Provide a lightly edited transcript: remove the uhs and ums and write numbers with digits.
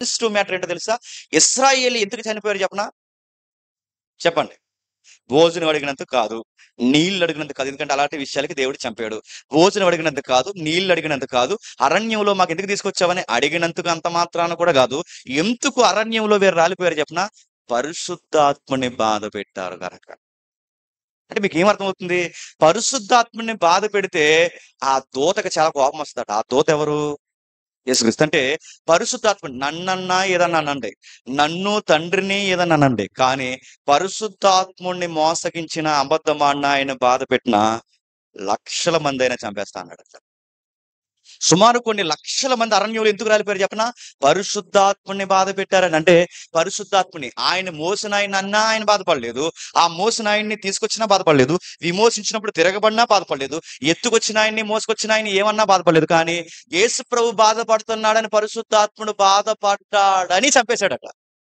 Sensitive matter ఏంటో తెలుసా? ఇశ్రాయేలు ఎందుకు చనిపోయారు చెప్పనా? చెప్పండి. భోజనం అడిగినందుకు కాదు. నీళ్ళు అడిగినందుకు కాదు. ఎందుకంటే అలాంటి విషయాలకి దేవుడు చంపాడు. భోజనం అడిగినందుకు కాదు. నీళ్ళు అడిగినందుకు కాదు. అరణ్యంలో మాకెందుకు తీసుకొచ్చావని అడిగినందుకు అంత మాత్రాన కూడా కాదు. ఎందుకు అరణ్యంలో వీరు రాలిపోయారు చెప్పనా? పరిశుద్ధాత్మని బాధ పెట్టారు గనక. అంటే మీకేం అర్థమవుతుంది? పరిశుద్ధాత్మని బాధ పెడితే ఆ దూతకి చాలా కోపం వస్తదట. ఆ దూత ఎవరు? యేసుక్రీస్తు. అంటే పరిశుద్ధాత్మ నన్నన్నా ఏదన్నా అనండి. నన్ను తండ్రిని ఏదన్నా అనండి. కానీ పరిశుద్ధాత్ముడిని మోసగించిన, అబద్ధమాడిన, ఆయన బాధ పెట్టిన లక్షల మందైనా చంపేస్తా అన్నాడట. సుమారు కొన్ని లక్షల మంది అరణ్యంలో ఎందుకు రాలిపోయారు చెప్పనా? పరిశుద్ధాత్ముడిని బాధ పెట్టారని. అంటే పరిశుద్ధాత్ముని ఆయన మోసిన ఆయనన్నా ఆయన బాధపడలేదు. ఆ మోసిన ఆయన్ని తీసుకొచ్చినా బాధపడలేదు. విమోచించినప్పుడు తిరగబడినా బాధపడలేదు. ఎత్తుకొచ్చిన ఆయన్ని, మోసుకొచ్చిన ఆయన్ని ఏమన్నా బాధపడలేదు. కానీ యేసు ప్రభు బాధపడుతున్నాడని పరిశుద్ధాత్ముడు బాధపడ్డాడని చంపేశాడట.